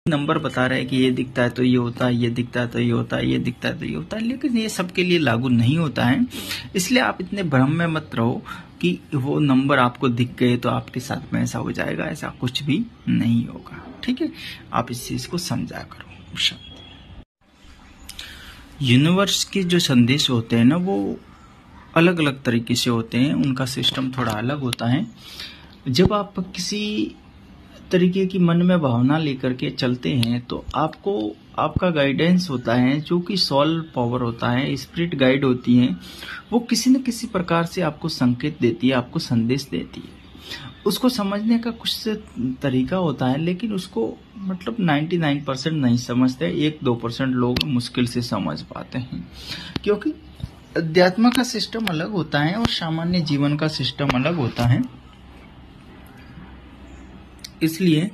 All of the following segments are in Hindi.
नंबर बता रहा है कि ये दिखता है तो ये होता है, ये दिखता है तो ये होता है, ये दिखता है तो ये होता है, लेकिन ये सबके लिए लागू नहीं होता है। इसलिए आप इतने भ्रम में मत रहो कि वो नंबर आपको दिख गए तो आपके साथ में ऐसा हो जाएगा, ऐसा कुछ भी नहीं होगा। ठीक है, आप इस चीज को समझा करो। यूनिवर्स के जो संदेश होते हैं ना, वो अलग अलग तरीके से होते हैं, उनका सिस्टम थोड़ा अलग होता है। जब आप किसी तरीके की मन में भावना लेकर के चलते हैं तो आपको आपका गाइडेंस होता है, जो कि सोल पावर होता है, स्पिरिट गाइड होती है, वो किसी न किसी प्रकार से आपको संकेत देती है, आपको संदेश देती है। उसको समझने का कुछ तरीका होता है, लेकिन उसको मतलब 99% नहीं समझते, 1-2% लोग मुश्किल से समझ पाते हैं, क्योंकि अध्यात्म का सिस्टम अलग होता है और सामान्य जीवन का सिस्टम अलग होता है। इसलिए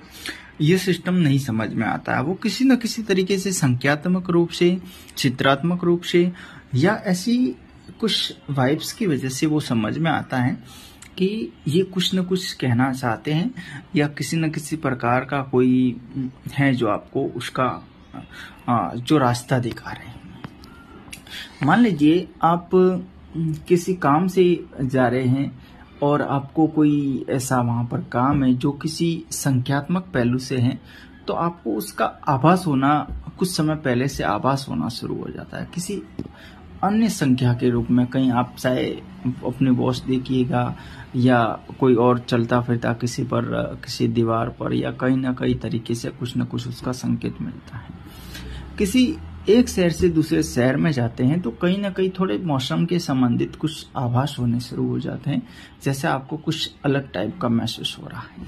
ये सिस्टम नहीं समझ में आता है। वो किसी न किसी तरीके से संख्यात्मक रूप से, चित्रात्मक रूप से, या ऐसी कुछ वाइब्स की वजह से वो समझ में आता है कि ये कुछ न कुछ कहना चाहते हैं, या किसी न किसी प्रकार का कोई है जो आपको उसका जो रास्ता दिखा रहे हैं। मान लीजिए आप किसी काम से जा रहे हैं और आपको कोई ऐसा वहां पर काम है जो किसी संख्यात्मक पहलू से है, तो आपको उसका आभास होना, कुछ समय पहले से आभास होना शुरू हो जाता है किसी अन्य संख्या के रूप में। कहीं आप चाहे अपने बॉस देखिएगा, या कोई और चलता फिरता किसी पर, किसी दीवार पर, या कहीं ना कहीं तरीके से कुछ न कुछ उसका संकेत मिलता है। किसी एक शहर से दूसरे शहर में जाते हैं तो कहीं ना कहीं थोड़े मौसम के संबंधित कुछ आभास होने शुरू हो जाते हैं, जैसे आपको कुछ अलग टाइप का महसूस हो रहा है।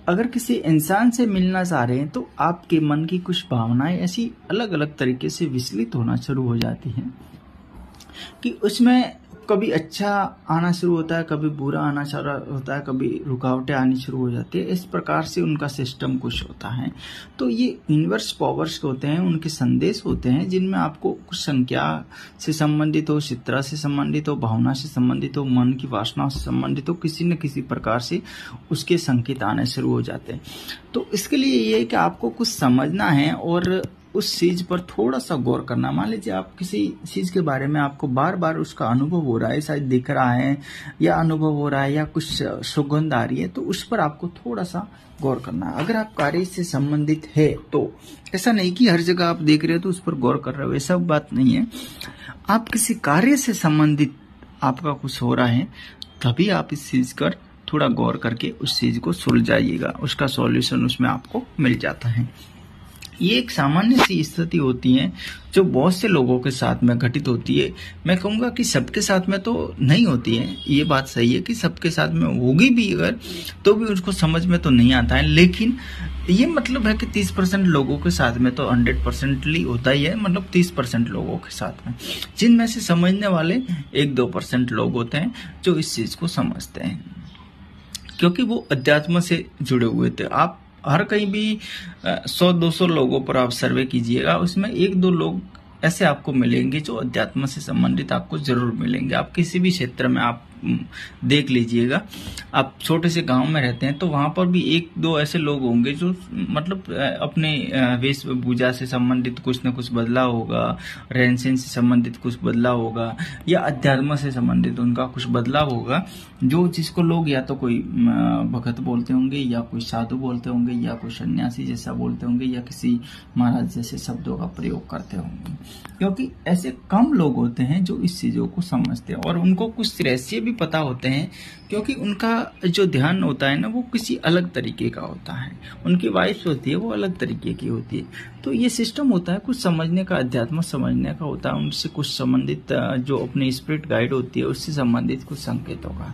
अगर किसी इंसान से मिलना चाह रहे हैं तो आपके मन की कुछ भावनाएं ऐसी अलग अलग तरीके से विचलित होना शुरू हो जाती हैं कि उसमें कभी अच्छा आना शुरू होता है, कभी बुरा आना शुरू होता है, कभी रुकावटें आनी शुरू हो जाती है। इस प्रकार से उनका सिस्टम कुछ होता है। तो ये यूनिवर्स पावर्स होते हैं, उनके संदेश होते हैं, जिनमें आपको कुछ संख्या से संबंधित हो, चित्रा से संबंधित हो, भावना से संबंधित हो, मन की वासना से संबंधित हो, किसी न किसी प्रकार से उसके संकेत आने शुरू हो जाते हैं। तो इसके लिए ये है कि आपको कुछ समझना है और उस चीज पर थोड़ा सा गौर करना। मान लीजिए आप किसी चीज के बारे में आपको बार बार उसका अनुभव हो रहा है, शायद दिख रहा है या अनुभव हो रहा है या कुछ सुगंध आ रही है, तो उस पर आपको थोड़ा सा गौर करना है। अगर आप कार्य से संबंधित है तो ऐसा नहीं कि हर जगह आप देख रहे हो तो उस पर गौर कर रहे हो, ऐसा बात नहीं है। आप किसी कार्य से संबंधित आपका कुछ हो रहा है, तभी आप इस चीज पर थोड़ा गौर करके उस चीज को सुलझाइएगा, उसका सॉल्यूशन उसमें आपको मिल जाता है। ये एक सामान्य सी स्थिति होती है जो बहुत से लोगों के साथ में घटित होती है। मैं कहूँगा कि सबके साथ में तो नहीं होती है, ये बात सही है कि सबके साथ में होगी भी अगर, तो भी उसको समझ में तो नहीं आता है। लेकिन ये मतलब है कि 30% लोगों के साथ में तो 100% होता ही है, मतलब 30% लोगों के साथ में, जिनमें से समझने वाले 1-2% लोग होते हैं जो इस चीज को समझते हैं, क्योंकि वो अध्यात्म से जुड़े हुए थे। आप हर कहीं भी 100-200 लोगों पर आप सर्वे कीजिएगा, उसमें 1-2 लोग ऐसे आपको मिलेंगे जो अध्यात्म से संबंधित आपको जरूर मिलेंगे। आप किसी भी क्षेत्र में आप देख लीजिएगा, आप छोटे से गांव में रहते हैं तो वहां पर भी 1-2 ऐसे लोग होंगे जो मतलब अपने वेशभूषा से संबंधित कुछ न कुछ बदलाव होगा, रहन सहन से संबंधित कुछ बदलाव होगा, या अध्यात्म से संबंधित उनका कुछ बदलाव होगा, जो जिसको लोग या तो कोई भगत बोलते होंगे, या कोई साधु बोलते होंगे, या कोई सन्यासी जैसा बोलते होंगे, या किसी महाराज जैसे शब्दों का प्रयोग करते होंगे। क्योंकि ऐसे कम लोग होते हैं जो इस चीजों को समझते हैं, और उनको कुछ रहस्य भी पता होते हैं, क्योंकि उनका जो ध्यान होता है ना वो किसी अलग तरीके का होता है, उनकी वाइब्स होती है वो अलग तरीके की होती है। तो ये सिस्टम होता है कुछ समझने का, अध्यात्म समझने का होता है, उनसे कुछ संबंधित जो अपनी स्पिरिट गाइड होती है उससे संबंधित कुछ संकेत होगा।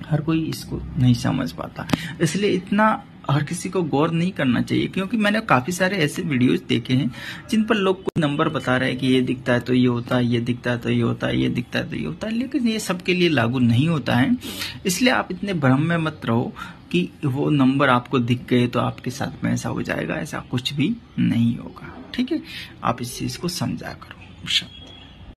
हर कोई इसको नहीं समझ पाता, इसलिए इतना हर किसी को गौर नहीं करना चाहिए। क्योंकि मैंने काफी सारे ऐसे वीडियोस देखे हैं जिन पर लोग कोई नंबर बता रहे हैं कि ये दिखता है तो ये होता है, ये दिखता है तो ये होता है, ये दिखता है तो ये होता है, लेकिन ये सबके लिए लागू नहीं होता है। इसलिए आप इतने भ्रम में मत रहो कि वो नंबर आपको दिख गए तो आपके साथ में ऐसा हो जाएगा, ऐसा कुछ भी नहीं होगा। ठीक है, आप इस चीज को समझा करो।